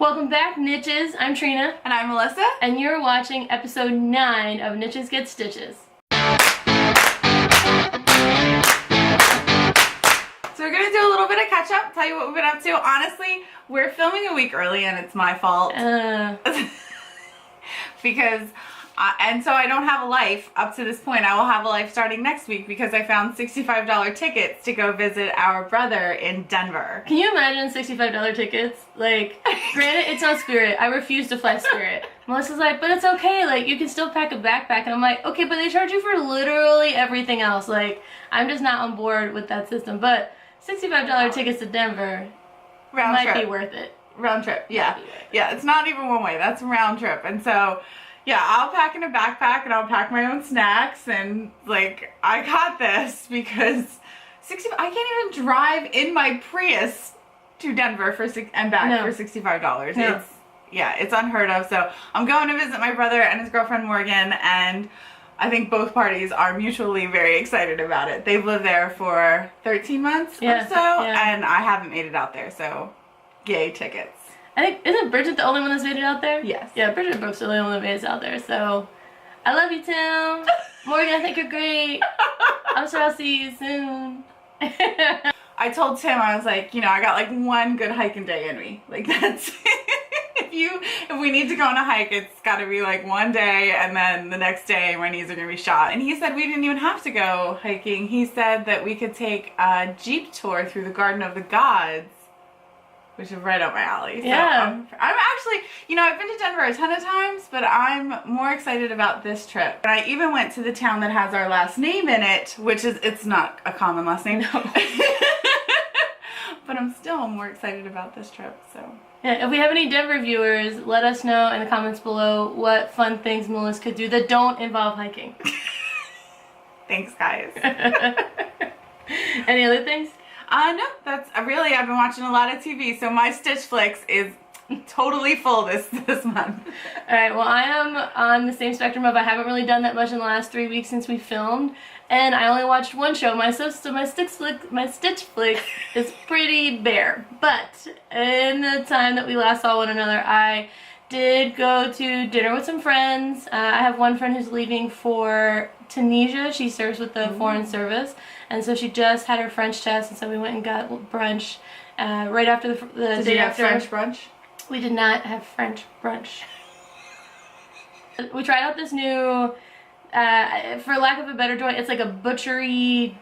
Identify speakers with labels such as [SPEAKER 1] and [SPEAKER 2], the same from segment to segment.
[SPEAKER 1] Welcome back, Knitches. I'm Trina.
[SPEAKER 2] And I'm Melissa.
[SPEAKER 1] And you're watching episode 9 of Knitches Get Stitches.
[SPEAKER 2] So we're going to do a little bit of catch up, tell you what we've been up to. Honestly, we're filming a week early and it's my fault. Because, and so I don't have a life up to this point. I will have a life starting next week because I found $65 tickets to go visit our brother in Denver.
[SPEAKER 1] Can you imagine $65 tickets? Like, granted, it's on Spirit. I refuse to fly Spirit. Melissa's like, but it's okay. Like, you can still pack a backpack. And I'm like, okay, but they charge you for literally everything else. Like, I'm just not on board with that system. But $65 tickets to Denver might be worth it.
[SPEAKER 2] Round trip, yeah. Yeah, it's not even one way. That's a round trip. And so, yeah, I'll pack in a backpack and I'll pack my own snacks and, like, I got this because I can't even drive in my Prius to Denver and back for $65.
[SPEAKER 1] No.
[SPEAKER 2] It's unheard of. So I'm going to visit my brother and his girlfriend Morgan, and I think both parties are mutually very excited about it. They've lived there for 13 months or so, and I haven't made it out there, so yay tickets.
[SPEAKER 1] I think, isn't Bridget the only one that's made it out there?
[SPEAKER 2] Yes.
[SPEAKER 1] Yeah, Bridget Brooks is the only one that made it out there, so I love you, Tim. Morgan, I think you're great. I'm sure I'll see you soon.
[SPEAKER 2] I told Tim, I was like, you know, I got like one good hiking day in me. Like, that's if we need to go on a hike, it's got to be like one day, and then the next day my knees are going to be shot. And he said we didn't even have to go hiking. He said that we could take a Jeep tour through the Garden of the Gods, which is right up my alley.
[SPEAKER 1] Yeah.
[SPEAKER 2] So I'm actually, you know, I've been to Denver a ton of times, but I'm more excited about this trip. And I even went to the town that has our last name in it, which is, it's not a common last name.
[SPEAKER 1] No.
[SPEAKER 2] But I'm still more excited about this trip, so.
[SPEAKER 1] Yeah, if we have any Denver viewers, let us know in the comments below what fun things Melissa could do that don't involve hiking.
[SPEAKER 2] Thanks, guys.
[SPEAKER 1] Any other things?
[SPEAKER 2] No, that's really, I've been watching a lot of TV, so my StitchFlix is totally full this month.
[SPEAKER 1] Alright, well, I am on the same spectrum of I haven't really done that much in the last 3 weeks since we filmed, and I only watched one show. My StitchFlix is pretty bare. But in the time that we last saw one another, I did go to dinner with some friends. I have one friend who's leaving for Tunisia. She serves with the Foreign Service, and so she just had her French test, and so we went and got brunch right after the day after.
[SPEAKER 2] French brunch?
[SPEAKER 1] We did not have French brunch. We tried out this new, for lack of a better joint, it's like a butchery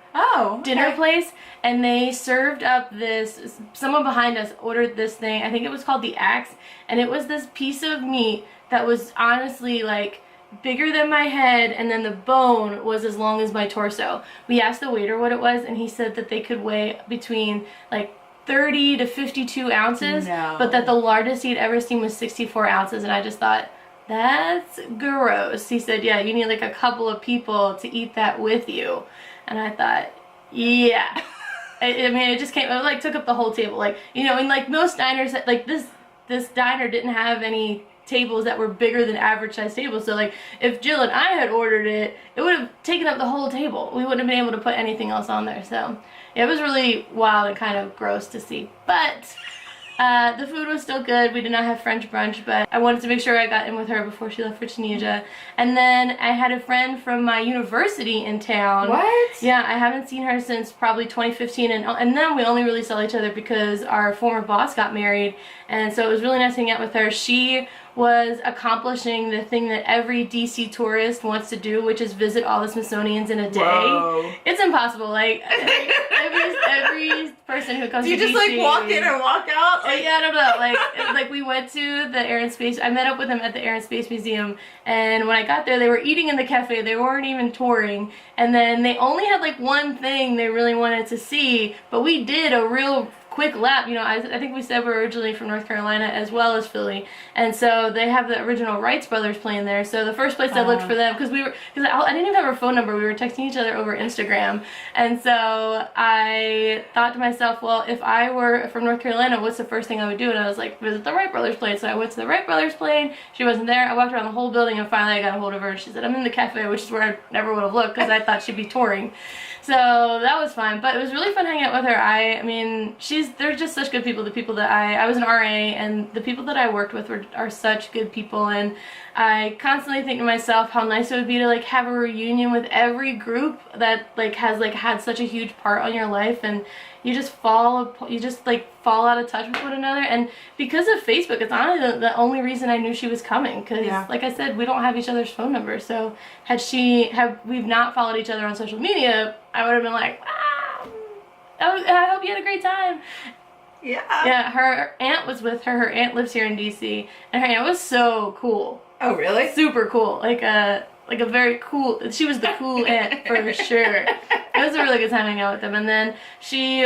[SPEAKER 1] dinner place, and they served up this, someone behind us ordered this thing, I think it was called the Axe, and it was this piece of meat that was honestly like bigger than my head, and then the bone was as long as my torso. We asked the waiter what it was, and he said that they could weigh between like 30 to 52 ounces, but that the largest he'd ever seen was 64 ounces, and I just thought, that's gross. He said, yeah, you need like a couple of people to eat that with you. And I thought, yeah. I mean, it just came, it like took up the whole table. Like, you know, in like most diners, like this diner didn't have any tables that were bigger than average size tables. So like, if Jill and I had ordered it, it would have taken up the whole table. We wouldn't have been able to put anything else on there. So yeah, it was really wild and kind of gross to see. But the food was still good. We did not have French brunch, but I wanted to make sure I got in with her before she left for Tunisia. And then I had a friend from my university in town.
[SPEAKER 2] What?
[SPEAKER 1] Yeah, I haven't seen her since probably 2015, and then we only really saw each other because our former boss got married, and so it was really nice hanging out with her. She was accomplishing the thing that every DC tourist wants to do, which is visit all the Smithsonians in a day.
[SPEAKER 2] Whoa.
[SPEAKER 1] It's impossible. Like every person who comes to DC.
[SPEAKER 2] Do you just like walk in or walk out?
[SPEAKER 1] Like, yeah, I don't know. Like we went to the Air and Space. I met up with them at the Air and Space Museum, and when I got there, they were eating in the cafe. They weren't even touring, and then they only had like one thing they really wanted to see. But we did a real quick lap. You know, I think we said we're originally from North Carolina as well as Philly, and so they have the original Wrights brothers playing there. So the first place I looked for them, because I didn't even have her phone number. We were texting each other over Instagram, and so I thought to myself, well, if I were from North Carolina, what's the first thing I would do? And I was like, visit the Wright brothers plane. So I went to the Wright brothers plane. She wasn't there. I walked around the whole building, and finally I got a hold of her. She said, I'm in the cafe, which is where I never would have looked because I thought she'd be touring. So that was fun, but it was really fun hanging out with her. I mean, she's they're just such good people. The people that I was an RA, and the people that I worked with are such good people, and I constantly think to myself how nice it would be to like have a reunion with every group that like has like had such a huge part on your life, and you just fall out of touch with one another. And because of Facebook, it's honestly the only reason I knew she was coming, because like I said, we don't have each other's phone numbers. So had we've not followed each other on social media, I would have been like, I hope you had a great time.
[SPEAKER 2] Yeah.
[SPEAKER 1] Yeah, her aunt was with her. Her aunt lives here in DC, and her aunt was so cool.
[SPEAKER 2] Oh, really?
[SPEAKER 1] Super cool. Like a very cool, she was the cool aunt for sure. It was a really good time hanging out with them. And then she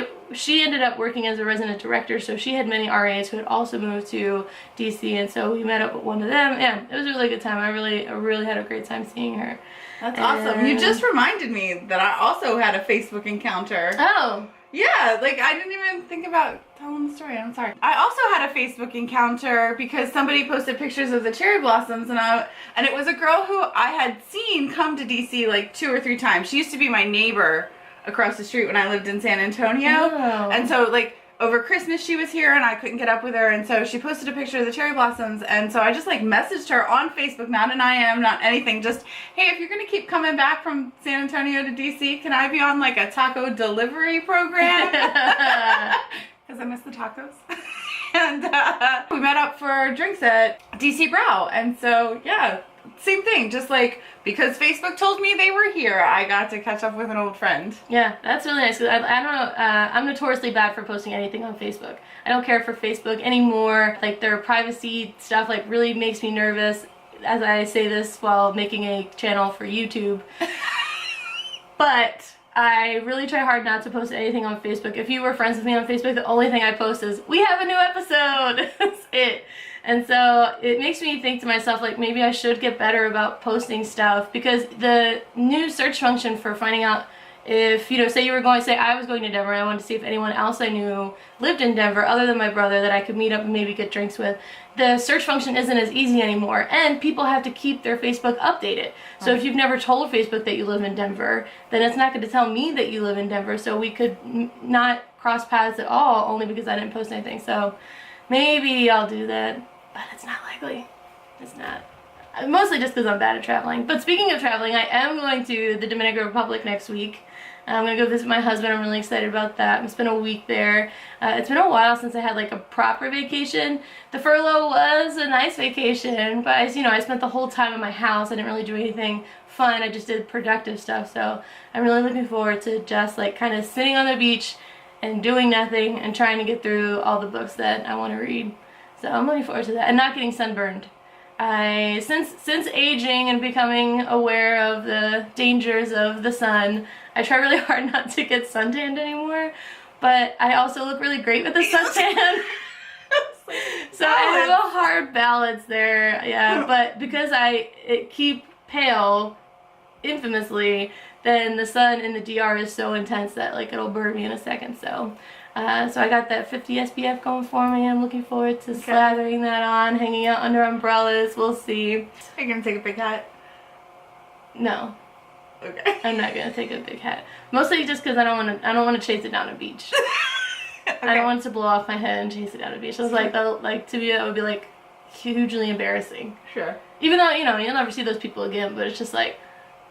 [SPEAKER 1] ended up working as a resident director, so she had many RAs who had also moved to DC, and so we met up with one of them. Yeah, it was a really good time. I really had a great time seeing her.
[SPEAKER 2] That's awesome. You just reminded me that I also had a Facebook encounter.
[SPEAKER 1] Oh.
[SPEAKER 2] Yeah, like I didn't even think about telling the story. I'm sorry. I also had a Facebook encounter because somebody posted pictures of the cherry blossoms, and it was a girl who I had seen come to DC like 2 or 3 times. She used to be my neighbor across the street when I lived in San Antonio.
[SPEAKER 1] Oh.
[SPEAKER 2] And so like over Christmas she was here and I couldn't get up with her, and so she posted a picture of the cherry blossoms, and so I just like messaged her on Facebook, not an IM, not anything, just, hey, if you're gonna keep coming back from San Antonio to DC, can I be on like a taco delivery program? Because I miss the tacos. And we met up for drinks at DC Brow, and so yeah, same thing, just like because Facebook told me they were here, I got to catch up with an old friend.
[SPEAKER 1] Yeah, that's really nice. I don't know, I'm notoriously bad for posting anything on Facebook. I don't care for Facebook anymore. Like their privacy stuff like really makes me nervous as I say this while making a channel for YouTube. But I really try hard not to post anything on Facebook. If you were friends with me on Facebook, the only thing I post is, we have a new episode! That's it. And so it makes me think to myself, like, maybe I should get better about posting stuff, because the new search function for finding out if, you know, say I was going to Denver and I wanted to see if anyone else I knew lived in Denver other than my brother that I could meet up and maybe get drinks with, the search function isn't as easy anymore, and people have to keep their Facebook updated. So if you've never told Facebook that you live in Denver, then it's not going to tell me that you live in Denver, so we could not cross paths at all only because I didn't post anything. So maybe I'll do that, but it's not likely. It's not. Mostly just because I'm bad at traveling. But speaking of traveling, I am going to the Dominican Republic next week. I'm going to go visit my husband. I'm really excited about that. I'm going to spend a week there. It's been a while since I had like a proper vacation. The furlough was a nice vacation, but I spent the whole time in my house. I didn't really do anything fun. I just did productive stuff. So I'm really looking forward to just like kind of sitting on the beach and doing nothing and trying to get through all the books that I want to read. So I'm looking forward to that, and not getting sunburned. Since aging and becoming aware of the dangers of the sun, I try really hard not to get suntanned anymore, but I also look really great with the suntan. So I have a hard balance there, yeah, but because I keep pale, infamously, then the sun in the DR is so intense that like it'll burn me in a second, so I got that 50 SPF going for me. I'm looking forward to slathering that on, hanging out under umbrellas. We'll see.
[SPEAKER 2] Are you gonna take a big hat?
[SPEAKER 1] No.
[SPEAKER 2] Okay.
[SPEAKER 1] I'm not gonna take a big hat. Mostly just because I don't want to chase it down a beach. Okay. I don't want it to blow off my head and chase it down a beach. I was like, to me that would be like hugely embarrassing.
[SPEAKER 2] Sure.
[SPEAKER 1] Even though you'll never see those people again, but it's just like,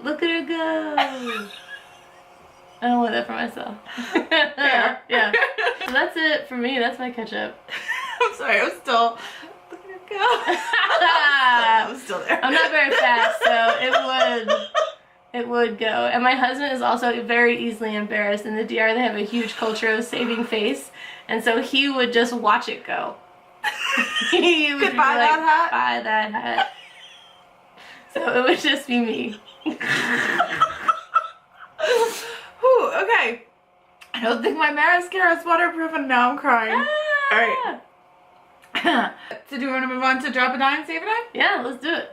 [SPEAKER 1] look at her go. I don't want that for myself. Yeah. So that's it for me. That's my catch up.
[SPEAKER 2] I'm sorry, I was still... Look at her go. I was still there.
[SPEAKER 1] I'm not very fast, so it would go. And my husband is also very easily embarrassed. In the DR, they have a huge culture of saving face, and so he would just watch it go. He would
[SPEAKER 2] buy that hat?
[SPEAKER 1] Buy that hat. So it would just be me.
[SPEAKER 2] Whew, okay. I don't think my mascara is waterproof and now I'm crying.
[SPEAKER 1] Ah!
[SPEAKER 2] Alright. So do you want to move on to Drop a Dime, Save a Dime?
[SPEAKER 1] Yeah, let's do it.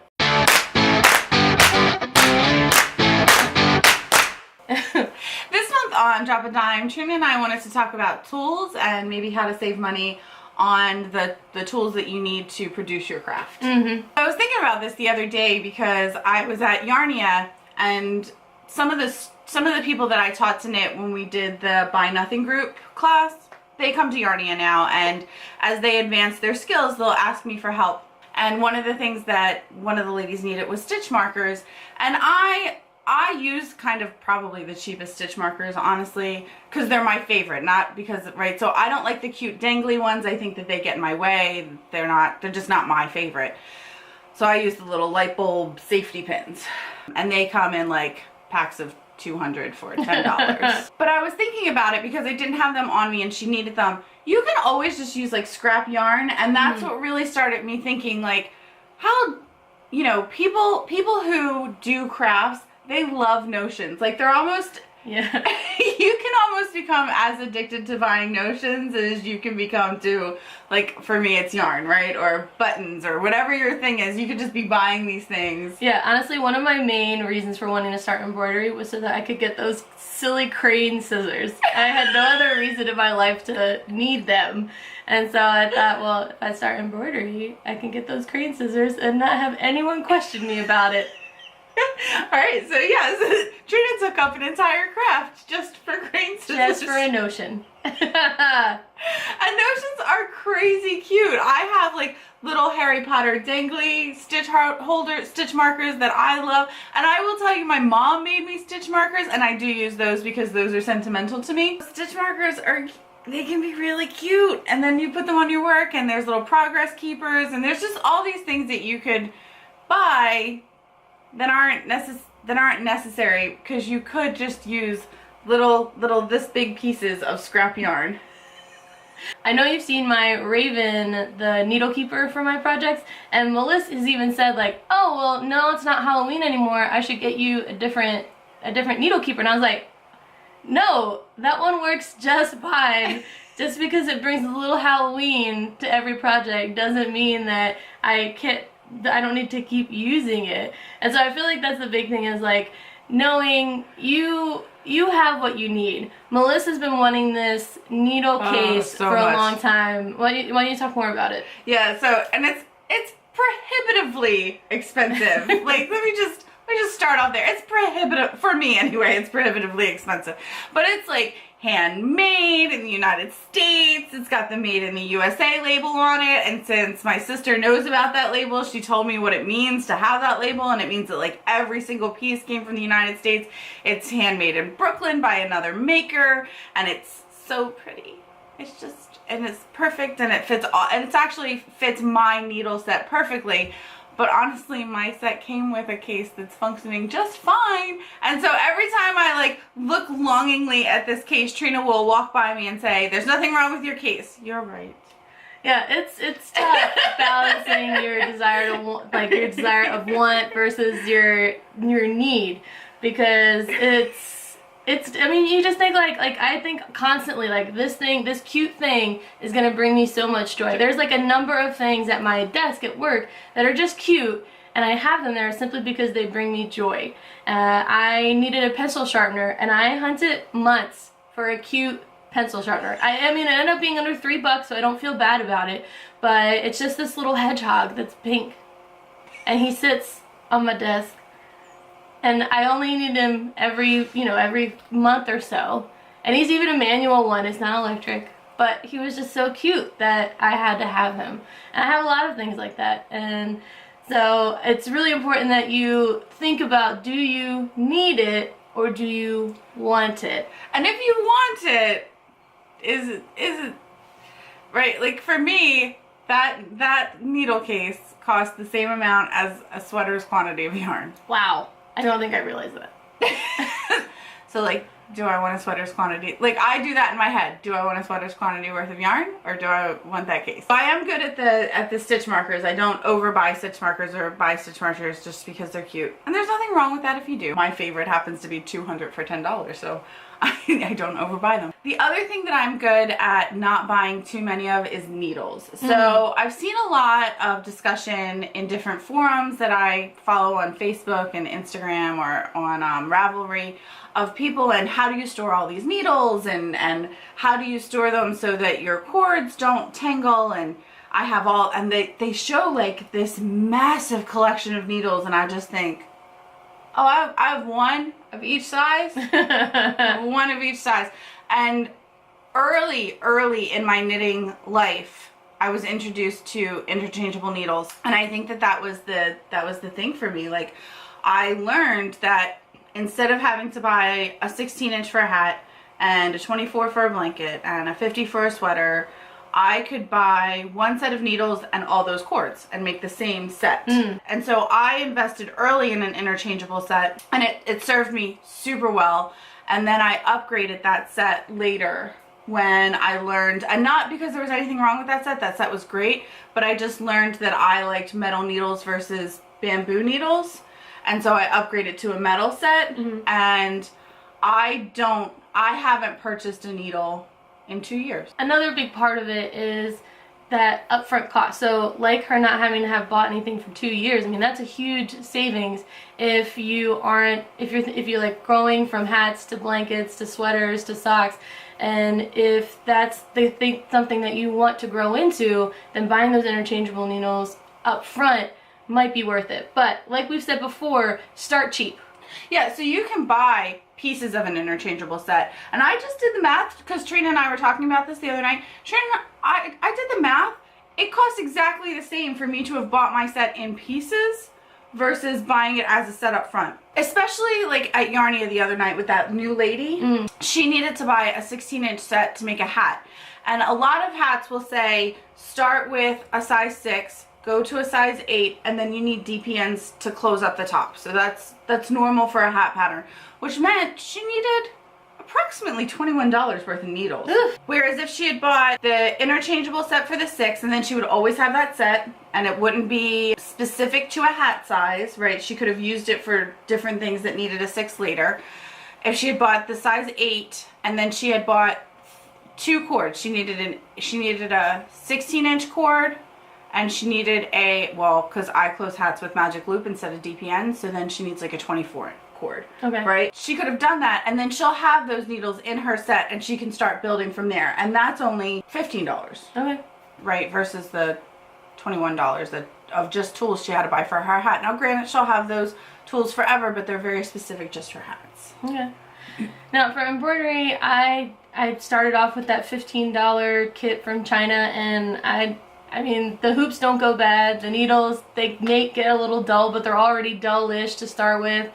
[SPEAKER 2] This month on Drop a Dime, Trina and I wanted to talk about tools and maybe how to save money on the tools that you need to produce your craft.
[SPEAKER 1] Mm-hmm.
[SPEAKER 2] I was thinking about this the other day because I was at Yarnia, and some of the people that I taught to knit when we did the Buy Nothing group class, they come to Yarnia now, and as they advance their skills, they'll ask me for help. And one of the things that one of the ladies needed was stitch markers, and I use kind of probably the cheapest stitch markers, honestly, because they're my favorite, not because, right, so I don't like the cute dangly ones. I think that they get in my way. They're just not my favorite. So I use the little light bulb safety pins, and they come in like packs of 200 for $10. But I was thinking about it because I didn't have them on me and she needed them. You can always just use like scrap yarn, and that's what really started me thinking, like, how, you know, people who do crafts, they love notions. Like, they're almost,
[SPEAKER 1] yeah.
[SPEAKER 2] You can almost become as addicted to buying notions as you can become to, like, for me it's yarn, right? Or buttons or whatever your thing is. You could just be buying these things.
[SPEAKER 1] Yeah, honestly, one of my main reasons for wanting to start embroidery was so that I could get those silly crane scissors. I had no other reason in my life to need them. And so I thought, well, if I start embroidery, I can get those crane scissors and not have anyone question me about it.
[SPEAKER 2] Alright, so yeah, so Trina took up an entire craft just for crane scissors.
[SPEAKER 1] Just for a notion.
[SPEAKER 2] And notions are crazy cute. I have like little Harry Potter dangly stitch markers that I love. And I will tell you, my mom made me stitch markers, and I do use those because those are sentimental to me. Stitch markers they can be really cute. And then you put them on your work, and there's little progress keepers, and there's just all these things that you could buy that aren't necessary, because you could just use little this big pieces of scrap yarn.
[SPEAKER 1] I know you've seen my Raven, the needle keeper for my projects, and Melissa has even said, like, oh, well, no, it's not Halloween anymore, I should get you a different needle keeper. And I was like, no, that one works just fine. Just because it brings a little Halloween to every project doesn't mean that I don't need to keep using it. And so I feel like that's the big thing, is like knowing you have what you need. Melissa's been wanting this needle case for a long time. Why don't you talk more about it?
[SPEAKER 2] Yeah, so, and it's prohibitively expensive. Like, let me just start off there. It's prohibitive, for me anyway, it's prohibitively expensive. But it's like handmade in the United States. It's got the Made in the USA label on it, and since my sister knows about that label, she told me what it means to have that label, and it means that like every single piece came from the United States. It's handmade in Brooklyn by another maker, and it's so pretty. It's just, and it's perfect, and it fits all, and it's actually fits my needle set perfectly. But honestly, my set came with a case that's functioning just fine. And so every time I like look longingly at this case, Trina will walk by me and say, there's nothing wrong with your case. You're right.
[SPEAKER 1] Yeah, it's tough balancing your desire of want versus your need, because I mean, you just think like I think constantly, like, this cute thing is gonna bring me so much joy. There's like a number of things at my desk at work that are just cute, and I have them there simply because they bring me joy. I needed a pencil sharpener, and I hunted months for a cute pencil sharpener. I mean, it ended up being under $3, so I don't feel bad about it, but it's just this little hedgehog that's pink, and he sits on my desk. And I only need him every month or so. And he's even a manual one, it's not electric. But he was just so cute that I had to have him. And I have a lot of things like that. And so it's really important that you think about, do you need it or do you want it?
[SPEAKER 2] And if you want it, is it right? Like, for me, that needle case cost the same amount as a sweater's quantity of yarn.
[SPEAKER 1] Wow. I don't think I realized that.
[SPEAKER 2] So, like, do I want a sweater's quantity? Like, I do that in my head. Do I want a sweater's quantity worth of yarn, or do I want that case? So I am good at the stitch markers. I don't overbuy stitch markers or buy stitch markers just because they're cute. And there's nothing wrong with that if you do. My favorite happens to be 200 for $10, so I don't overbuy them. The other thing that I'm good at not buying too many of is needles. So I've seen a lot of discussion in different forums that I follow on Facebook and Instagram or on Ravelry of people, and how do you store all these needles, and how do you store them so that your cords don't tangle, and I have all, and they show like this massive collection of needles, and I just think, oh, I have one of each size. One of each size. And early in my knitting life, I was introduced to interchangeable needles, and I think that was the thing for me. Like, I learned that instead of having to buy a 16-inch for a hat and a 24 for a blanket and a 50 for a sweater, I could buy one set of needles and all those cords and make the same set. And so I invested early in an interchangeable set, and it served me super well. And then I upgraded that set later when I learned, and not because there was anything wrong with that set was great, but I just learned that I liked metal needles versus bamboo needles. And so I upgraded to a metal set, and I haven't purchased a needle in 2 years.
[SPEAKER 1] Another big part of it is that upfront cost. So like her not having to have bought anything for 2 years, I mean, that's a huge savings if you're like growing from hats to blankets to sweaters to socks. And if that's something that you want to grow into, then buying those interchangeable needles up front might be worth it. But like we've said before, start cheap.
[SPEAKER 2] Yeah, so you can buy pieces of an interchangeable set. And I just did the math because Trina and I were talking about this the other night. Trina, I did the math. It costs exactly the same for me to have bought my set in pieces versus buying it as a set up front. Especially like at Yarnia the other night with that new lady. She needed to buy a 16-inch set to make a hat. And a lot of hats will say start with a size 6, go to a size 8, and then you need DPNs to close up the top. So that's normal for a hat pattern, which meant she needed approximately $21 worth of needles. Whereas if she had bought the interchangeable set for the 6, and then she would always have that set, and it wouldn't be specific to a hat size, right? She could have used it for different things that needed a 6 later. If she had bought the size 8, and then she had bought 2 cords, she needed a 16-inch cord, and she needed because I close hats with magic loop instead of DPN, so then she needs like a 24 cord. Okay. Right? She could have done that, and then she'll have those needles in her set, and she can start building from there. And that's only $15. Okay. Right? Versus the $21 of just tools she had to buy for her hat. Now, granted, she'll have those tools forever, but they're very specific just for hats. Okay.
[SPEAKER 1] Now, for embroidery, I started off with that $15 kit from China, and I mean, the hoops don't go bad. The needles, they may get a little dull, but they're already dull-ish to start with.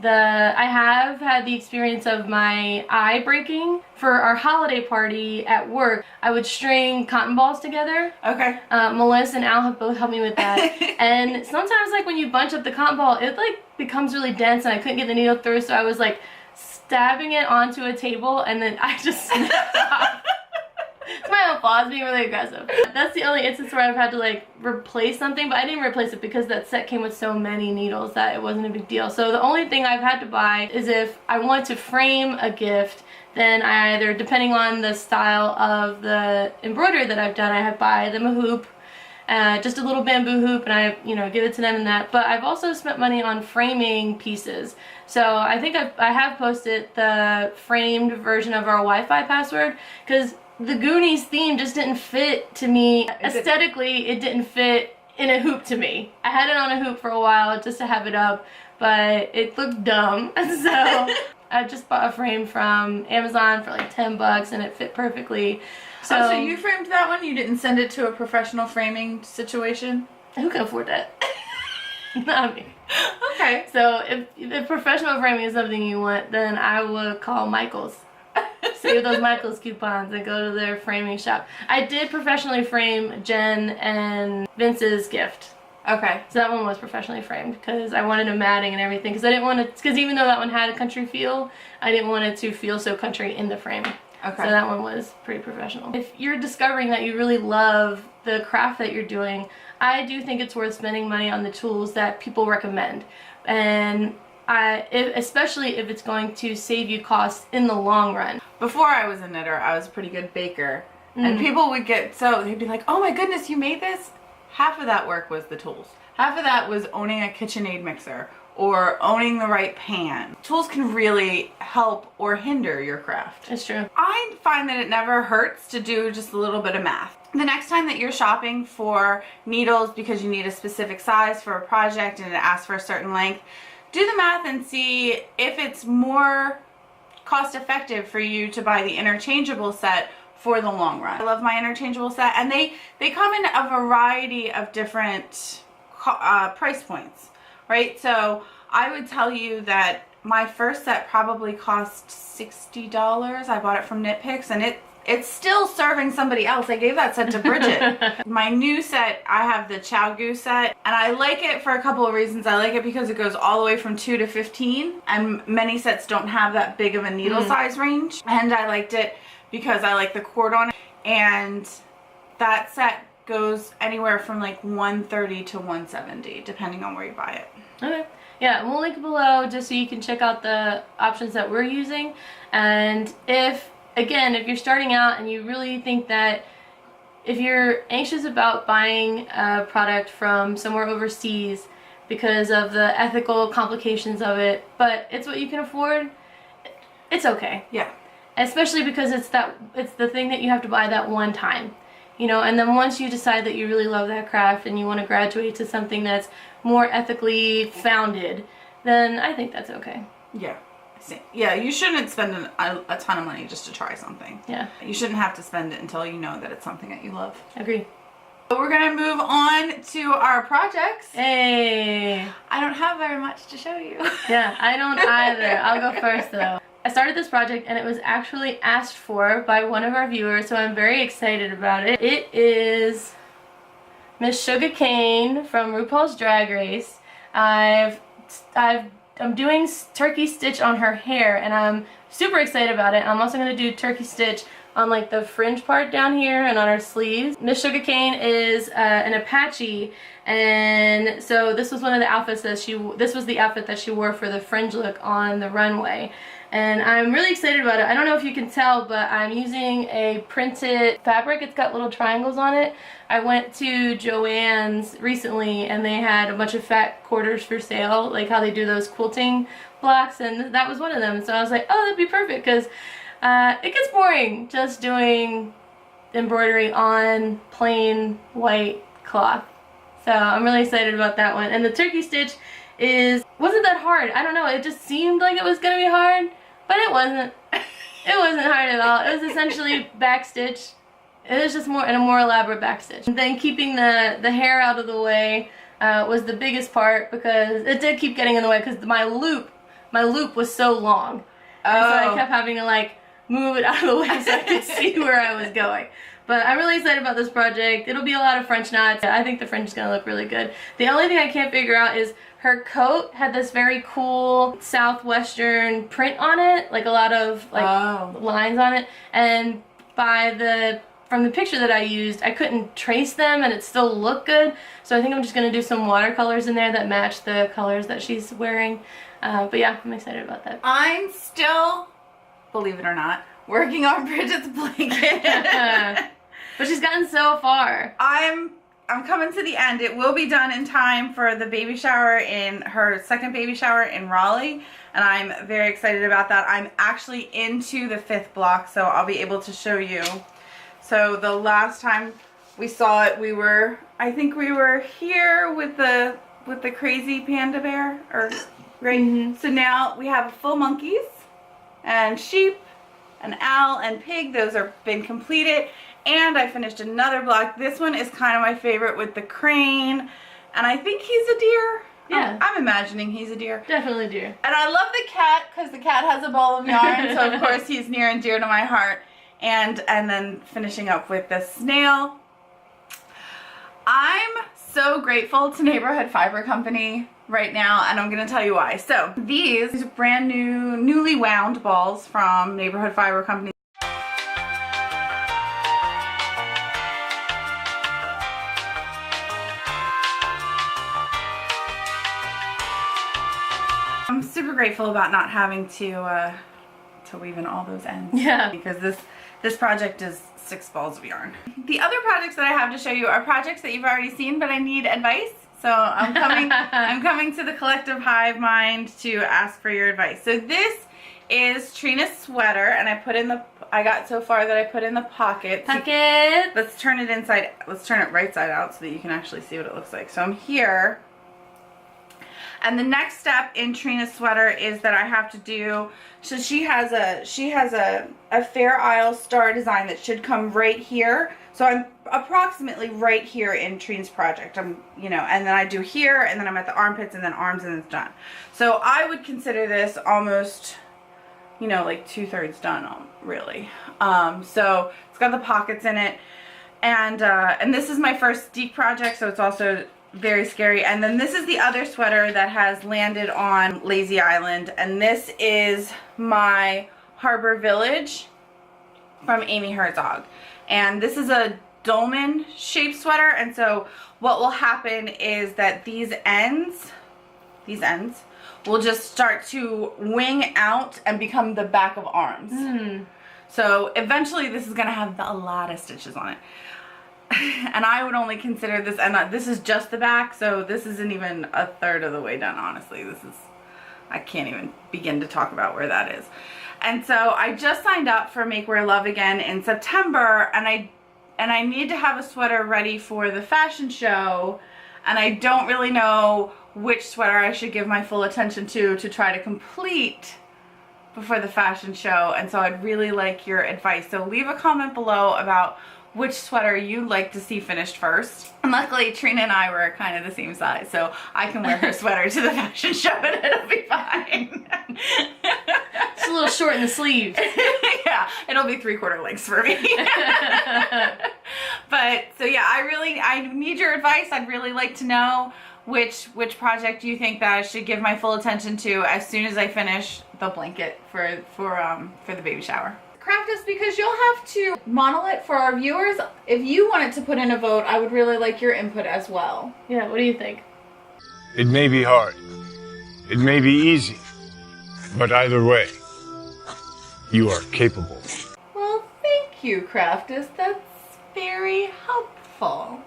[SPEAKER 1] I have had the experience of my eye breaking. For our holiday party at work, I would string cotton balls together. Okay. Melissa and Al have both helped me with that. And sometimes, like, when you bunch up the cotton ball, it, like, becomes really dense, and I couldn't get the needle through, so I was, like, stabbing it onto a table, and then I just snapped off. It's my own fault. I was being really aggressive. That's the only instance where I've had to like replace something, but I didn't replace it because that set came with so many needles that it wasn't a big deal. So the only thing I've had to buy is if I want to frame a gift, then I either, depending on the style of the embroidery that I've done, I have buy them a hoop, just a little bamboo hoop, and I, give it to them in that. But I've also spent money on framing pieces. So I think I have posted the framed version of our Wi-Fi password, because the Goonies theme just didn't fit to me. Aesthetically, it didn't fit in a hoop to me. I had it on a hoop for a while just to have it up, but it looked dumb. So I just bought a frame from Amazon for like $10 and it fit perfectly.
[SPEAKER 2] So you framed that one? You didn't send it to a professional framing situation?
[SPEAKER 1] Who can afford that? Not me.
[SPEAKER 2] Okay.
[SPEAKER 1] So if professional framing is something you want, then I would call Michael's. Save those Michael's coupons and go to their framing shop. I did professionally frame Jen and Vince's gift. Okay. So that one was professionally framed because I wanted a matting and everything, because I didn't want to, because even though that one had a country feel, I didn't want it to feel so country in the frame. Okay. So that one was pretty professional. If you're discovering that you really love the craft that you're doing, I do think it's worth spending money on the tools that people recommend. And especially if it's going to save you costs in the long run.
[SPEAKER 2] Before I was a knitter, I was a pretty good baker. And people would they'd be like, oh my goodness, you made this? Half of that work was the tools. Half of that was owning a KitchenAid mixer or owning the right pan. Tools can really help or hinder your craft.
[SPEAKER 1] It's true.
[SPEAKER 2] I find that it never hurts to do just a little bit of math. The next time that you're shopping for needles because you need a specific size for a project and it asks for a certain length, do the math and see if it's more cost effective for you to buy the interchangeable set for the long run. I love my interchangeable set, and they come in a variety of different price points, right? So I would tell you that my first set probably cost $60. I bought it from Knit Picks, and it's still serving somebody else. I gave that set to Bridget. My new set, I have the Chow Goose set, and I like it for a couple of reasons. I like it because it goes all the way from 2 to 15, and many sets don't have that big of a needle size range. And I liked it because I like the cord on it, and that set goes anywhere from like $130 to $170 depending on where you buy it.
[SPEAKER 1] Okay. Yeah, we'll link it below just so you can check out the options that we're using. And if you're starting out and you really think that if you're anxious about buying a product from somewhere overseas because of the ethical complications of it, but it's what you can afford, it's okay.
[SPEAKER 2] Yeah.
[SPEAKER 1] Especially because it's the thing that you have to buy that one time. You know, and then once you decide that you really love that craft and you want to graduate to something that's more ethically founded, then I think that's okay.
[SPEAKER 2] Yeah. Yeah, you shouldn't spend a ton of money just to try something.
[SPEAKER 1] Yeah.
[SPEAKER 2] You shouldn't have to spend it until you know that it's something that you love.
[SPEAKER 1] Agree.
[SPEAKER 2] But we're going to move on to our projects.
[SPEAKER 1] Hey.
[SPEAKER 2] I don't have very much to show you.
[SPEAKER 1] Yeah, I don't either. I'll go first though. I started this project and it was actually asked for by one of our viewers, so I'm very excited about it. It is Miss Sugarcane from RuPaul's Drag Race. I'm doing turkey stitch on her hair, and I'm super excited about it. I'm also going to do turkey stitch on like the fringe part down here and on her sleeves. Miss Sugarcane is an Apache, and so this was one of the outfits that this was the outfit that she wore for the fringe look on the runway. And I'm really excited about it. I don't know if you can tell, but I'm using a printed fabric. It's got little triangles on it. I went to Joann's recently and they had a bunch of fat quarters for sale, like how they do those quilting blocks, and that was one of them. So I was like, oh, that'd be perfect, because it gets boring just doing embroidery on plain white cloth. So I'm really excited about that one. And the turkey stitch wasn't that hard. I don't know, it just seemed like it was gonna be hard, but it wasn't. It wasn't hard at all. It was essentially backstitch. It was just a more elaborate backstitch. And then keeping the hair out of the way was the biggest part, because it did keep getting in the way because my loop was so long. And so I kept having to like move it out of the way so I could see where I was going. But I'm really excited about this project. It'll be a lot of French knots. I think the fringe is going to look really good. The only thing I can't figure out is her coat had this very cool southwestern print on it, like a lot of like lines on it. And from the picture that I used, I couldn't trace them and it still looked good. So I think I'm just going to do some watercolors in there that match the colors that she's wearing. But yeah, I'm excited about that.
[SPEAKER 2] I'm still, believe it or not, working on Bridget's blanket.
[SPEAKER 1] But she's gotten so far.
[SPEAKER 2] I'm coming to the end. It will be done in time for the baby shower, in her second baby shower in Raleigh, and I'm very excited about that. I'm actually into the 5th block, so I'll be able to show you. So the last time we saw it, I think we were here with the crazy panda bear, or right? Mm-hmm. So now we have full monkeys and sheep and owl and pig. Those are been completed. And I finished another block. This one is kind of my favorite with the crane. And I think he's a deer.
[SPEAKER 1] Yeah.
[SPEAKER 2] I'm imagining he's a deer.
[SPEAKER 1] Definitely deer.
[SPEAKER 2] And I love the cat because the cat has a ball of yarn. So of course he's near and dear to my heart. And then finishing up with the snail. I'm so grateful to Neighborhood Fiber Company right now, and I'm going to tell you why. So these are brand new, newly wound balls from Neighborhood Fiber Company. I'm super grateful about not having to weave in all those ends.
[SPEAKER 1] Yeah.
[SPEAKER 2] Because this project is 6 balls of yarn. The other projects that I have to show you are projects that you've already seen, but I need advice. So I'm coming to the collective hive mind to ask for your advice. So this is Trina's sweater, and I got so far that I put in the pocket.
[SPEAKER 1] Pocket.
[SPEAKER 2] Let's turn it right side out so that you can actually see what it looks like. So I'm here. And the next step in Trina's sweater is that I have to do, so she has a Fair Isle star design that should come right here. So I'm approximately right here in Trina's project. I'm, you know, and then I do here, and then I'm at the armpits, and then arms, and it's done. So I would consider this almost, you know, like 2/3 done, really. So it's got the pockets in it, and this is my first Deke project, so it's also very scary. And then this is the other sweater that has landed on Lazy Island, and this is my Harbor Village from Amy Herzog. And this is a dolman shaped sweater, and so what will happen is that these ends will just start to wing out and become the back of arms. So eventually this is going to have a lot of stitches on it. And I would only consider this, and this is just the back, so this isn't even 1/3 of the way done, honestly. This is, I can't even begin to talk about where that is. And so I just signed up for Make Wear Love again in September, and I need to have a sweater ready for the fashion show, and I don't really know which sweater I should give my full attention to try to complete before the fashion show. And so I'd really like your advice. So leave a comment below about which sweater you'd like to see finished first. And luckily Trina and I were kind of the same size, so I can wear her sweater to the fashion show and it'll be fine.
[SPEAKER 1] It's a little short in the sleeves.
[SPEAKER 2] Yeah, it'll be 3/4 lengths for me. But so yeah, I need your advice. I'd really like to know which project you think that I should give my full attention to as soon as I finish the blanket for the baby shower. Craft us, because you'll have to model it for our viewers. If you wanted to put in a vote, I would really like your input as well.
[SPEAKER 1] Yeah, what do you think?
[SPEAKER 3] It may be hard. It may be easy. But either way, you are capable.
[SPEAKER 2] Well, thank you, Craftus. That's very helpful.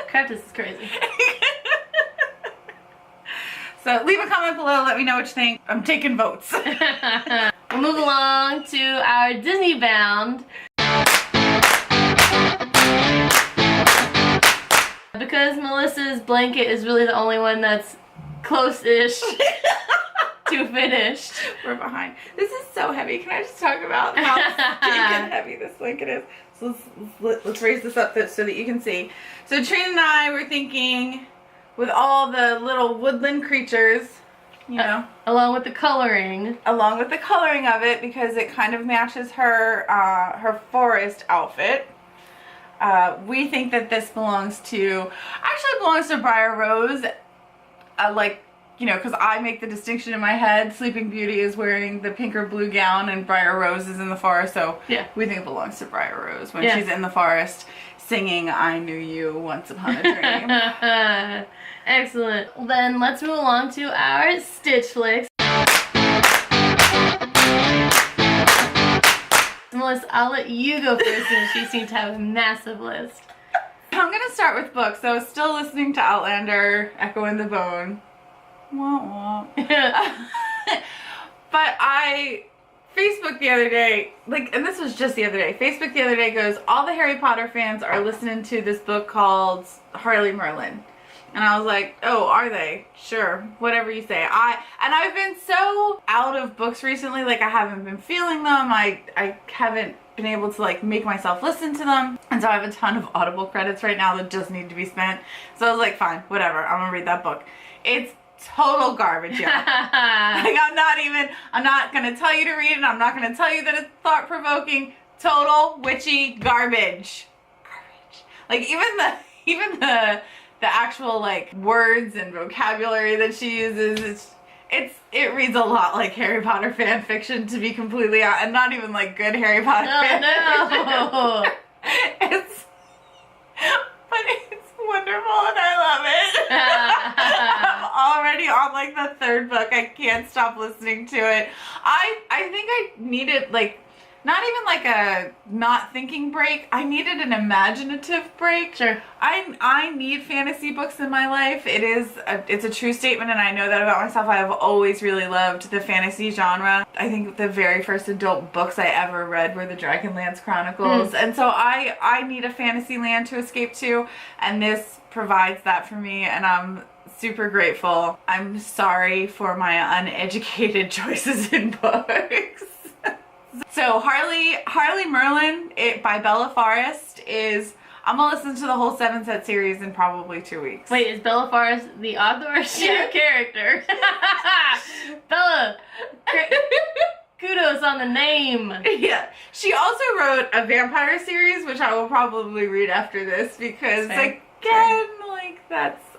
[SPEAKER 1] Craftus is crazy.
[SPEAKER 2] So leave a comment below, let me know what you think. I'm taking votes.
[SPEAKER 1] We'll move along to our disneybound. Because Melissa's blanket is really the only one that's close-ish to finished.
[SPEAKER 2] We're behind. This is so heavy. Can I just talk about how stinking heavy this blanket is? So let's raise this up so that you can see. So Trina and I were thinking, with all the little woodland creatures, you know,
[SPEAKER 1] along with the coloring
[SPEAKER 2] of it, because it kind of matches her forest outfit. We think that this belongs to Briar Rose, like, you know, because I make the distinction in my head. Sleeping Beauty is wearing the pink or blue gown and Briar Rose is in the forest, so yeah, we think it belongs to Briar Rose when she's in the forest singing I Knew You Once Upon a Dream.
[SPEAKER 1] Excellent. Then let's move along to our StitchFlix. Melissa, I'll let you go first since you seem to have a massive list.
[SPEAKER 2] I'm going to start with books. So still listening to Outlander, Echo in the Bone. Wah, wah. But Facebook the other day, and this was just the other day, Facebook the other day goes, all the Harry Potter fans are listening to this book called Harley Merlin. And I was like, oh, are they? Sure, whatever you say. I've been so out of books recently, like I haven't been feeling them. I haven't been able to like make myself listen to them. And so I have a ton of Audible credits right now that just need to be spent. So I was like, fine, whatever, I'm gonna read that book. It's total garbage, y'all. Like I'm not gonna tell you to read it. I'm not gonna tell you that it's thought-provoking. Total witchy garbage. Like even the actual like words and vocabulary that she uses, it reads a lot like Harry Potter fan fiction, to be completely honest, and not even like good Harry Potter fan fiction. But it's wonderful and I love it. I'm already on like the 3rd book. I can't stop listening to it. I think I needed, like, not even like a not thinking break. I needed an imaginative break.
[SPEAKER 1] Sure.
[SPEAKER 2] I need fantasy books in my life. It's a true statement, and I know that about myself. I have always really loved the fantasy genre. I think the very first adult books I ever read were the Dragonlance Chronicles, and so I need a fantasy land to escape to, and this provides that for me, and I'm super grateful. I'm sorry for my uneducated choices in books. So Harley Merlin by Bella Forrest is, I'm gonna listen to the whole 7-set series in probably 2 weeks.
[SPEAKER 1] Wait, is Bella Forrest the author or is she a character? Bella, kudos on the name.
[SPEAKER 2] Yeah. She also wrote a vampire series, which I will probably read after this because again, like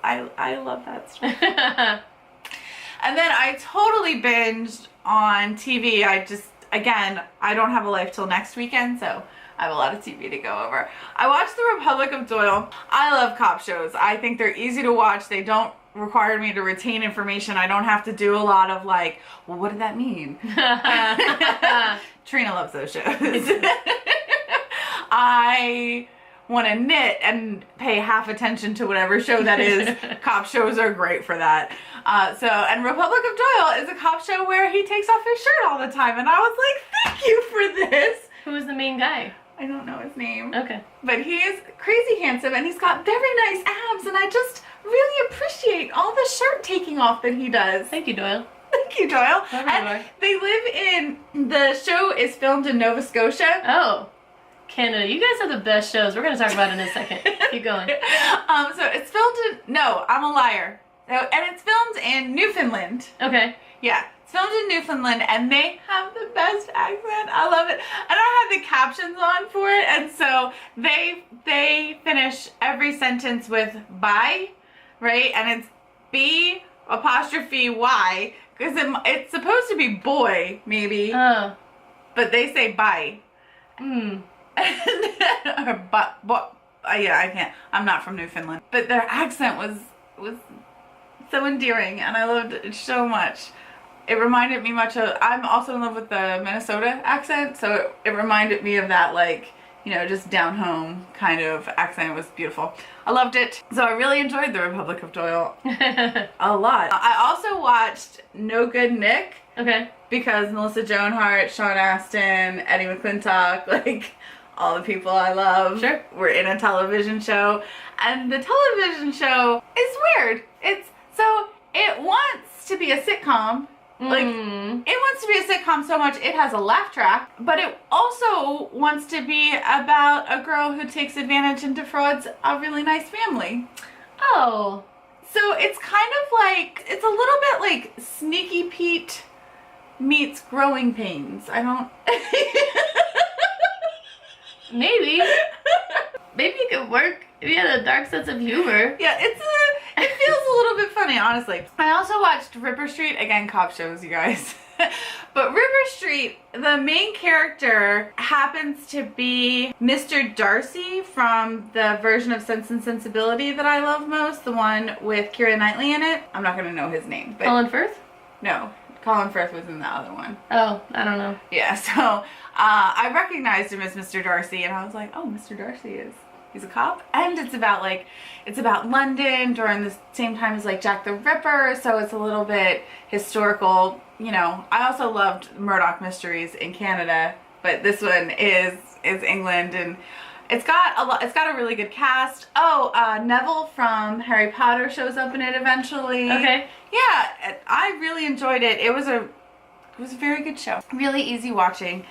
[SPEAKER 2] I love that story. And then I totally binged on TV. Again, I don't have a life till next weekend, so I have a lot of TV to go over. I watched The Republic of Doyle. I love cop shows. I think they're easy to watch. They don't require me to retain information. I don't have to do a lot of like, well, what did that mean? Trina loves those shows. I want to knit and pay half attention to whatever show that is. Cop shows are great for that. And Republic of Doyle is a cop show where he takes off his shirt all the time, and I was like, thank you for this.
[SPEAKER 1] Who is the main guy?
[SPEAKER 2] I don't know his name.
[SPEAKER 1] Okay.
[SPEAKER 2] But he is crazy handsome, and he's got very nice abs, and I just really appreciate all the shirt taking off that he does.
[SPEAKER 1] Thank you, Doyle.
[SPEAKER 2] Thank you, Doyle. And they live the show is filmed in Nova Scotia.
[SPEAKER 1] Oh. Canada, you guys have the best shows. We're going to talk about it in a second. Keep going.
[SPEAKER 2] So it's filmed in, no, I'm a liar. And it's filmed in Newfoundland.
[SPEAKER 1] Okay.
[SPEAKER 2] Yeah, it's filmed in Newfoundland, and they have the best accent. I love it. And I had the captions on for it, and so they finish every sentence with bye, right? And it's B apostrophe Y, because it's supposed to be boy, maybe.
[SPEAKER 1] Oh.
[SPEAKER 2] But they say bye.
[SPEAKER 1] Hmm.
[SPEAKER 2] Yeah, I can't. I'm not from Newfoundland, but their accent was so endearing, and I loved it so much. It reminded me much of. I'm also in love with the Minnesota accent, so it reminded me of that, like, you know, just down home kind of accent. It was beautiful. I loved it. So I really enjoyed The Republic of Doyle a lot. I also watched No Good Nick.
[SPEAKER 1] Okay. Because
[SPEAKER 2] Melissa Joan Hart, Sean Astin, Eddie McClintock, like all the people I love were in a television show. And the television show is weird. It wants to be a sitcom. Like, it wants to be a sitcom so much it has a laugh track, but it also wants to be about a girl who takes advantage and defrauds a really nice family.
[SPEAKER 1] Oh.
[SPEAKER 2] So it's kind of like, it's a little bit like Sneaky Pete meets Growing Pains. I don't...
[SPEAKER 1] Maybe it could work if you had a dark sense of humor.
[SPEAKER 2] Yeah, it feels a little bit funny, honestly. I also watched Ripper Street, again, cop shows, you guys. But Ripper Street, the main character happens to be Mr. Darcy from the version of Sense and Sensibility that I love most, the one with Keira Knightley in it. I'm not gonna know his name, but
[SPEAKER 1] Colin Firth?
[SPEAKER 2] No, Colin Firth was in the other one.
[SPEAKER 1] Oh, I don't know.
[SPEAKER 2] Yeah, so I recognized him as Mr. Darcy, and I was like, oh, Mr. Darcy he's a cop. And it's about London during the same time as like Jack the Ripper, so it's a little bit historical, you know. I also loved Murdoch Mysteries in Canada, but this one is England, and it's got a really good cast. Oh, Neville from Harry Potter shows up in it eventually.
[SPEAKER 1] Okay.
[SPEAKER 2] Yeah, I really enjoyed it. It was a very good show. Really easy watching,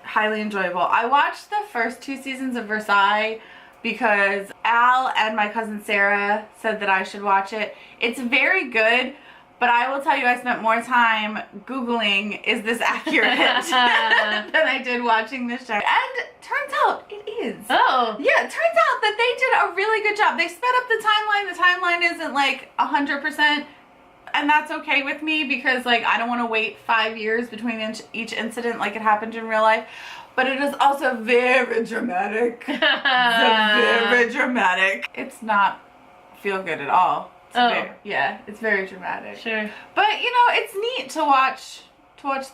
[SPEAKER 2] highly enjoyable. I watched the first 2 seasons of Versailles because Al and my cousin Sarah said that I should watch it. It's very good, but I will tell you I spent more time Googling, is this accurate, than I did watching this show. And turns out it is.
[SPEAKER 1] Oh.
[SPEAKER 2] Yeah, it turns out that they did a really good job. They sped up the timeline. The timeline isn't like 100%, and that's okay with me because like I don't want to wait 5 years between each incident like it happened in real life. But it is also very dramatic. Very dramatic. It's not feel good at all. It's very dramatic.
[SPEAKER 1] Sure.
[SPEAKER 2] But you know, it's neat to watch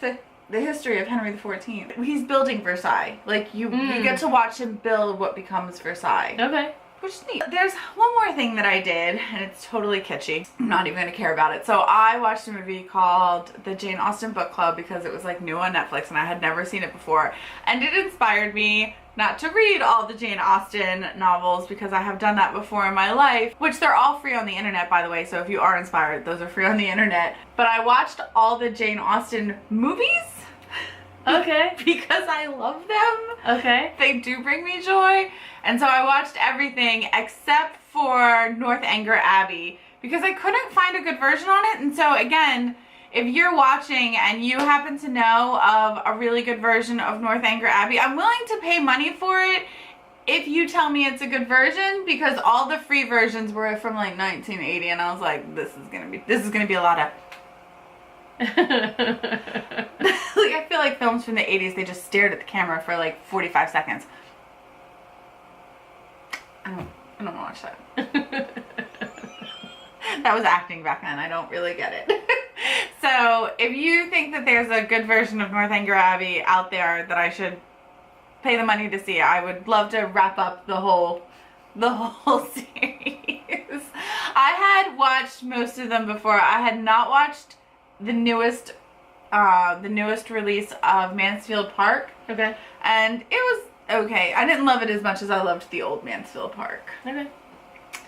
[SPEAKER 2] the the history of Henry XIV. He's building Versailles. Like, you get to watch him build what becomes Versailles.
[SPEAKER 1] Okay.
[SPEAKER 2] Which is neat. There's one more thing that I did, and it's totally kitschy. I'm not even going to care about it. So I watched a movie called The Jane Austen Book Club because it was like new on Netflix and I had never seen it before. And it inspired me not to read all the Jane Austen novels because I have done that before in my life, which they're all free on the internet, by the way. So if you are inspired, those are free on the internet. But I watched all the Jane Austen movies.
[SPEAKER 1] Okay.
[SPEAKER 2] Because I love them.
[SPEAKER 1] Okay.
[SPEAKER 2] They do bring me joy. And so I watched everything except for Northanger Abbey because I couldn't find a good version on it. And so again, if you're watching and you happen to know of a really good version of Northanger Abbey, I'm willing to pay money for it if you tell me it's a good version, because all the free versions were from like 1980 and I was like, this is gonna be a lot of like, I feel like films from the 80s, they just stared at the camera for like 45 seconds. I don't watch that. That was acting back then. I don't really get it. So if you think that there's a good version of Northanger Abbey out there that I should pay the money to see, I would love to wrap up the whole series. I had watched most of them before. I had not watched the newest release of Mansfield Park.
[SPEAKER 1] Okay.
[SPEAKER 2] And it was okay. I didn't love it as much as I loved the old Mansfield Park.
[SPEAKER 1] Okay.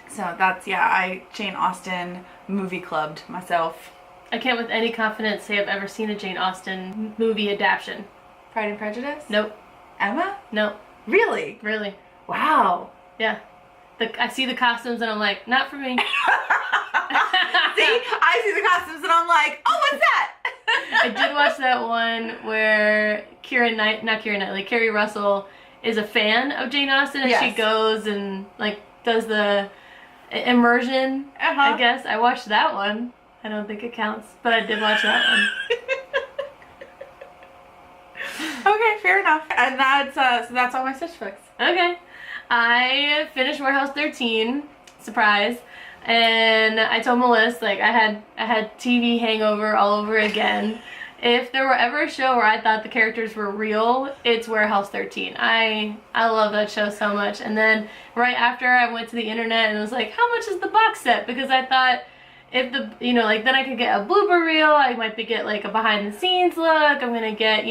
[SPEAKER 2] So that's, yeah, I Jane Austen movie clubbed myself.
[SPEAKER 1] I can't with any confidence say I've ever seen a Jane Austen movie adaptation.
[SPEAKER 2] Pride and Prejudice?
[SPEAKER 1] Nope.
[SPEAKER 2] Emma?
[SPEAKER 1] Nope.
[SPEAKER 2] Really?
[SPEAKER 1] Really.
[SPEAKER 2] Wow.
[SPEAKER 1] Yeah. I see the costumes and I'm like, not for me.
[SPEAKER 2] See? I see the costumes and I'm like, oh, what's that?
[SPEAKER 1] I did watch that one where Kerry Russell is a fan of Jane Austen and she goes and like does the immersion, I guess. I watched that one. I don't think it counts, but I did watch that one.
[SPEAKER 2] Okay, fair enough. And that's all my StitchFlix.
[SPEAKER 1] Okay. I finished Warehouse 13, surprise, and I told Melissa, like, I had TV hangover all over again. If there were ever a show where I thought the characters were real, it's Warehouse 13. I love that show so much. And then right after, I went to the internet and was like, how much is the box set? Because I thought if then I could get a blooper reel, I might get like a behind the scenes look, I'm gonna get,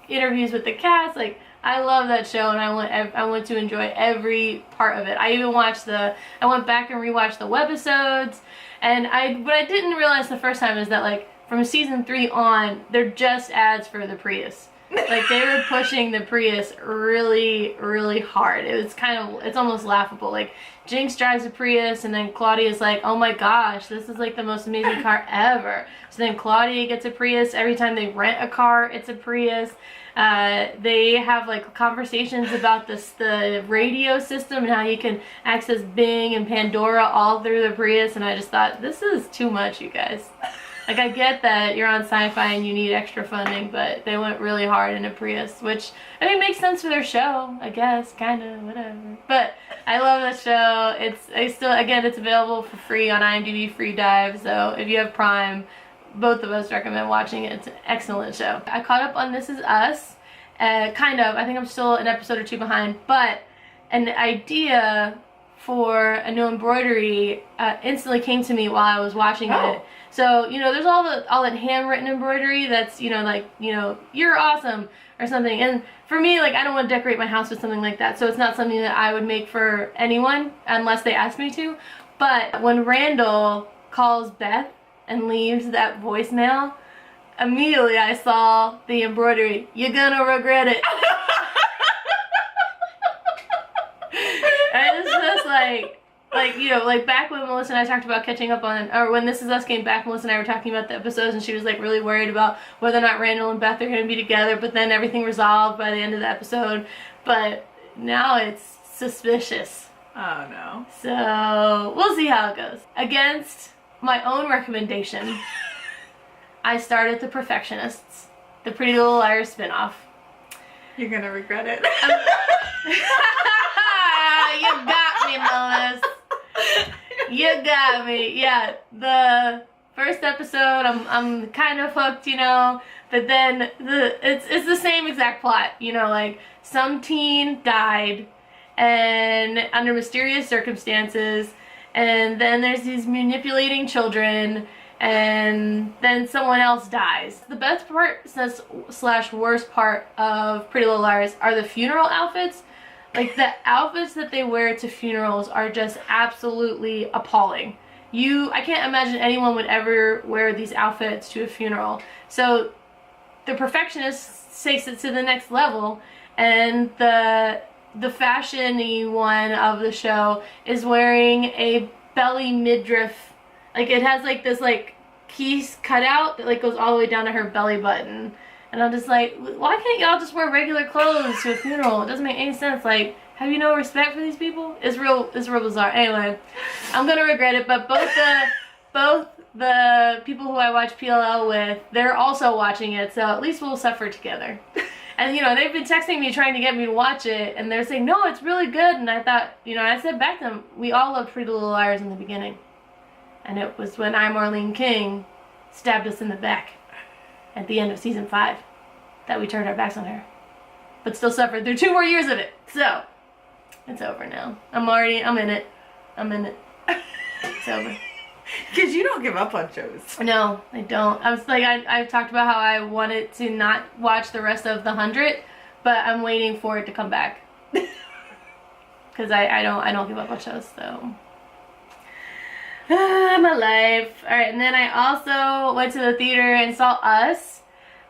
[SPEAKER 1] interviews with the cast. Like, I love that show and I want to enjoy every part of it. I went back and rewatched the webisodes, and what I didn't realize the first time is that, like, from season 3 on, they're just ads for the Prius. Like, they were pushing the Prius really, really hard. It's almost laughable. Like, Jinx drives a Prius, and then Claudia's like, oh my gosh, this is like the most amazing car ever. So then Claudia gets a Prius. Every time they rent a car, it's a Prius. They have like conversations about the radio system and how you can access Bing and Pandora all through the Prius, and I just thought, this is too much, you guys. Like, I get that you're on Sci-Fi and you need extra funding, but they went really hard in a Prius, which, I mean, makes sense for their show, I guess, kind of, whatever. But I love that show. It's available for free on IMDb Free Dive, so if you have Prime, both of us recommend watching it. It's an excellent show. I caught up on This Is Us, kind of. I think I'm still an episode or 2 behind, but an idea for a new embroidery instantly came to me while I was watching it. So, there's all that handwritten embroidery that's, you're awesome or something. And for me, like, I don't want to decorate my house with something like that. So it's not something that I would make for anyone unless they ask me to. But when Randall calls Beth and leaves that voicemail, immediately I saw the embroidery, "You're gonna regret it." And it's just like back when Melissa and I talked about catching up on, or when This Is Us came back, Melissa and I were talking about the episodes, and she was like really worried about whether or not Randall and Beth are going to be together, but then everything resolved by the end of the episode. But now it's suspicious.
[SPEAKER 2] Oh no.
[SPEAKER 1] So we'll see how it goes. Against my own recommendation, I started The Perfectionists, the Pretty Little Liars spinoff.
[SPEAKER 2] You're gonna regret it.
[SPEAKER 1] You got me, Melissa. You got me. Yeah, The First episode, I'm kind of hooked, you know, but then it's the same exact plot, you know, like some teen died and under mysterious circumstances, and then there's these manipulating children, and then someone else dies. The best part slash worst part of Pretty Little Liars are the funeral outfits. Like, the outfits that they wear to funerals are just absolutely appalling. I can't imagine anyone would ever wear these outfits to a funeral. So the perfectionist takes it to the next level, and the fashion-y one of the show is wearing a belly midriff. Like, it has like this like piece cut out that like goes all the way down to her belly button. And I'm just like, why can't y'all just wear regular clothes to a funeral? It doesn't make any sense. Like, have you no respect for these people? It's real bizarre. Anyway, I'm gonna regret it, but both the people who I watch PLL with, they're also watching it, so at least we'll suffer together. And you know, they've been texting me trying to get me to watch it, and they're saying, no, it's really good. And I thought, you know, I said back to them, we all loved Pretty Little Liars in the beginning. And it was when I'm Arlene King stabbed us in the back at the end of season 5 that we turned our backs on her. But still suffered through 2 more years of it. So, it's over now. I'm in it. It's over.
[SPEAKER 2] Because you don't give up on shows.
[SPEAKER 1] No, I don't. I was like, I've talked about how I wanted to not watch the rest of The 100, but I'm waiting for it to come back. Because I don't give up on shows, so. My life. Alright, and then I also went to the theater and saw Us,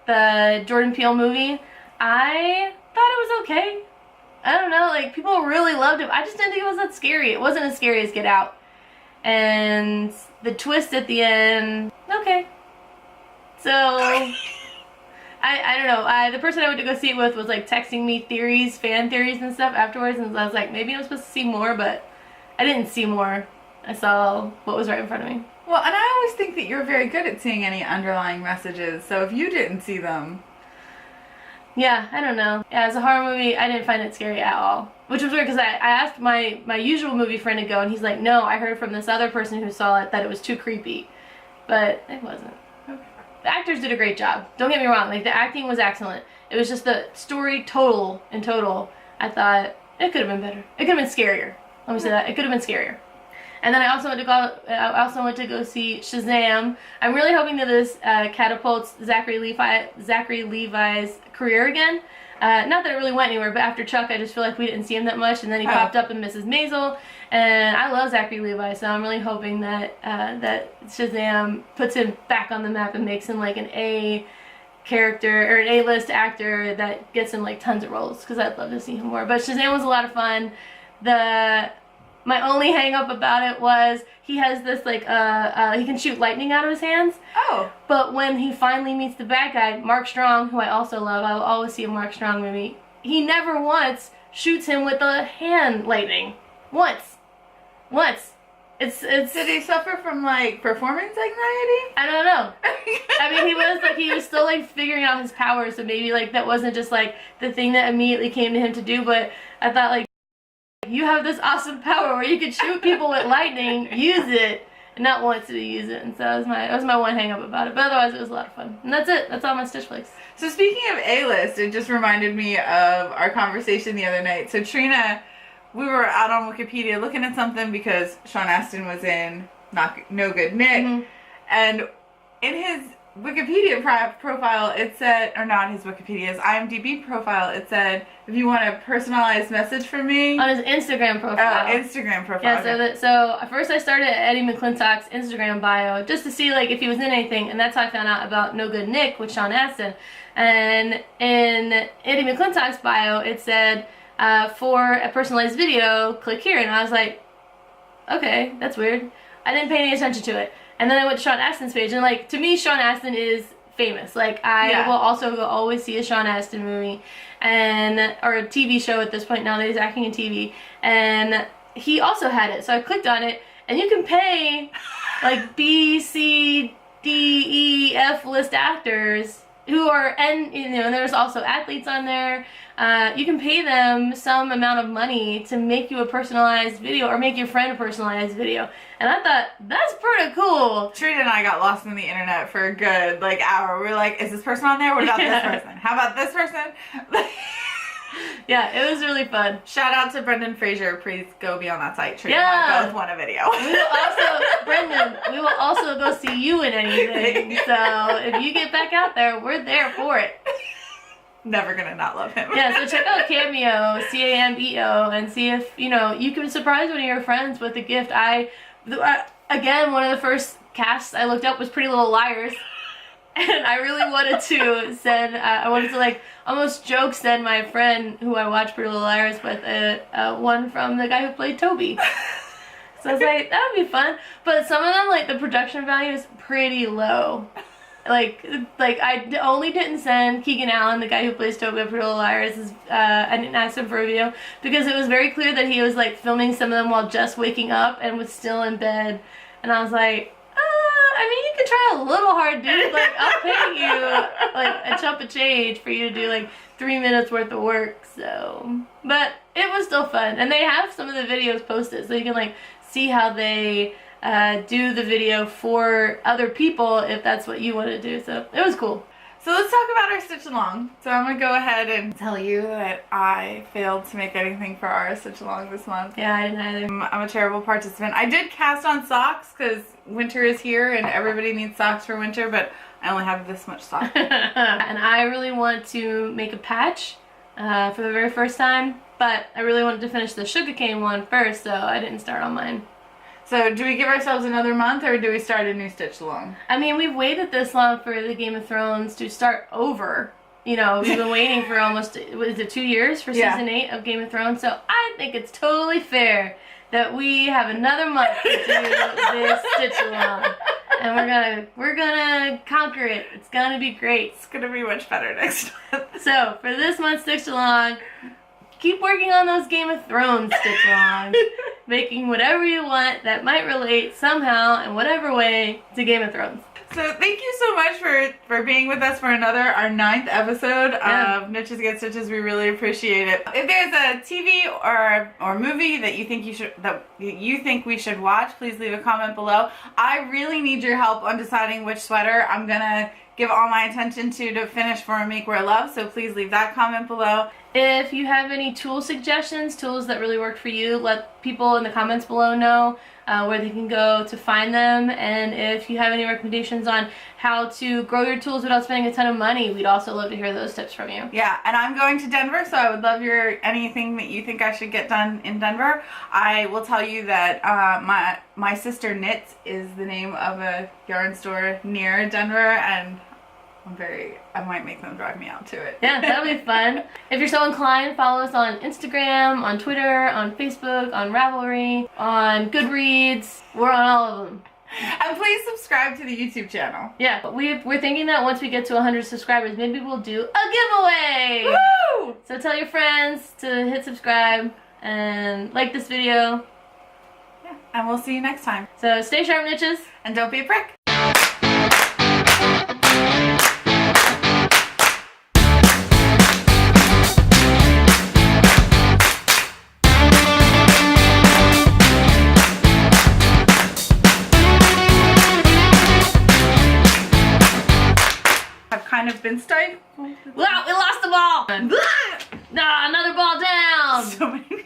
[SPEAKER 1] the Jordan Peele movie. I thought it was okay. I don't know, like, people really loved it. I just didn't think it was that scary. It wasn't as scary as Get Out. And the twist at the end, okay. So, I don't know. The person I went to go see it with was like texting me fan theories and stuff afterwards, and I was like, maybe I'm supposed to see more, but I didn't see more. I saw what was right in front of me.
[SPEAKER 2] Well, and I always think that you're very good at seeing any underlying messages, so if you didn't see them...
[SPEAKER 1] Yeah, I don't know. Yeah, as a horror movie, I didn't find it scary at all. Which was weird, because I asked my usual movie friend to go, and he's like, no, I heard from this other person who saw it that it was too creepy. But it wasn't. Okay. The actors did a great job. Don't get me wrong, like, the acting was excellent. It was just the story in total, I thought it could have been better. It could have been scarier. Let me say that. It could have been scarier. And then I also went to go see Shazam. I'm really hoping that this catapults Zachary Levi's career again. Not that it really went anywhere, but after Chuck, I just feel like we didn't see him that much, and then he popped up in Mrs. Maisel, and I love Zachary Levi, so I'm really hoping that that Shazam puts him back on the map and makes him like an A character, or an A-list actor that gets him like tons of roles, because I'd love to see him more. But Shazam was a lot of fun. My only hang up about it was he has this like he can shoot lightning out of his hands. Oh. But when he finally meets the bad guy, Mark Strong, who I also love, I will always see a Mark Strong movie, he never once shoots him with a hand lightning. Once. It's
[SPEAKER 2] Did he suffer from like performance anxiety?
[SPEAKER 1] I don't know. I mean, he was still like figuring out his powers, so maybe like that wasn't just like the thing that immediately came to him to do, but I thought like, you have this awesome power where you can shoot people with lightning, use it, and not once did he use it. And so that was my one hang up about it. But otherwise, it was a lot of fun. And that's it. That's all my StitchFlix.
[SPEAKER 2] So speaking of A-list, it just reminded me of our conversation the other night. So Trina, we were out on Wikipedia looking at something because Sean Astin was in No Good Nick. Mm-hmm. And in his Wikipedia profile, it said, or not his Wikipedia, his IMDb profile, it said, if you want a personalized message from me.
[SPEAKER 1] On his Instagram profile.
[SPEAKER 2] Oh, Instagram profile.
[SPEAKER 1] Yeah, okay. So first I started at Eddie McClintock's Instagram bio just to see like if he was in anything, and that's how I found out about No Good Nick with Sean Astin. And in Eddie McClintock's bio, it said, for a personalized video, click here. And I was like, okay, that's weird. I didn't pay any attention to it. And then I went to Sean Astin's page, and like, to me, Sean Astin is famous. Like, I will also go always see a Sean Astin movie, or a TV show at this point now that he's acting in TV. And he also had it, so I clicked on it, and you can pay like B, C, D, E, F list actors and there's also athletes on there. You can pay them some amount of money to make you a personalized video or make your friend a personalized video. And I thought, that's pretty cool.
[SPEAKER 2] Trina and I got lost in the internet for a good hour. We were like, is this person on there? What about this person? How about this person?
[SPEAKER 1] Yeah, it was really fun.
[SPEAKER 2] Shout out to Brendan Fraser. Please go be on that site. Trina and I both want a video.
[SPEAKER 1] Brendan, we will also go see you in anything. So if you get back out there, we're there for it.
[SPEAKER 2] Never gonna not love him.
[SPEAKER 1] Yeah, so check out Cameo, Cameo, and see if, you can surprise one of your friends with a gift. Again, one of the first casts I looked up was Pretty Little Liars. And I really wanted to send, almost joke send my friend who I watched Pretty Little Liars with one from the guy who played Toby. So I was like, that would be fun. But some of them, the production value is pretty low. I only didn't send Keegan Allen, the guy who plays Toby in Pretty Little Liars. I didn't ask him for a video because it was very clear that he was filming some of them while just waking up and was still in bed. And I was like, you can try a little hard, dude. I'll pay you a chump of change for you to do 3 minutes worth of work. So, but it was still fun, and they have some of the videos posted, so you can see how they do the video for other people if that's what you want to do. So it was cool.
[SPEAKER 2] So let's talk about our stitch along. So I'm gonna go ahead and tell you that I failed to make anything for our stitch along this month.
[SPEAKER 1] Yeah, I didn't either.
[SPEAKER 2] I'm a terrible participant. I did cast on socks because winter is here and everybody needs socks for winter, but I only have this much sock.
[SPEAKER 1] And I really want to make a patch for the very first time, but I really wanted to finish the sugarcane one first, so I didn't start on mine.
[SPEAKER 2] So do we give ourselves another month or do we start a new stitch along?
[SPEAKER 1] We've waited this long for the Game of Thrones to start over. We've been waiting for almost, 2 years for season 8 of Game of Thrones, so I think it's totally fair that we have another month to do this stitch along. And we're gonna conquer it. It's gonna be great.
[SPEAKER 2] It's gonna be much better next month.
[SPEAKER 1] So for this month's stitch along, keep working on those Game of Thrones stitch alongs, making whatever you want that might relate somehow in whatever way to Game of Thrones.
[SPEAKER 2] So thank you so much for being with us for our 9th episode of Knitches Get Stitches. We really appreciate it. If there's a TV or movie that you think we should watch, please leave a comment below. I really need your help on deciding which sweater I'm gonna give all my attention to finish for Make Wear Love, so please leave that comment below.
[SPEAKER 1] If you have any tool suggestions, tools that really work for you, let people in the comments below know where they can go to find them. And if you have any recommendations on how to grow your tools without spending a ton of money, we'd also love to hear those tips from you.
[SPEAKER 2] Yeah, and I'm going to Denver, so I would love anything that you think I should get done in Denver. I will tell you that my sister Knits is the name of a yarn store near Denver, and I might make them drive me out to it.
[SPEAKER 1] Yeah, that'll be fun. If you're so inclined, follow us on Instagram, on Twitter, on Facebook, on Ravelry, on Goodreads. We're on all of them.
[SPEAKER 2] And please subscribe to the YouTube channel.
[SPEAKER 1] Yeah, but we're thinking that once we get to 100 subscribers, maybe we'll do a giveaway!
[SPEAKER 2] Woo!
[SPEAKER 1] So tell your friends to hit subscribe and like this video.
[SPEAKER 2] Yeah, and we'll see you next time.
[SPEAKER 1] So stay sharp, Knitches.
[SPEAKER 2] And don't be a prick. Been stifled.
[SPEAKER 1] Wow, we lost the ball! Nah, another ball down!
[SPEAKER 2] So many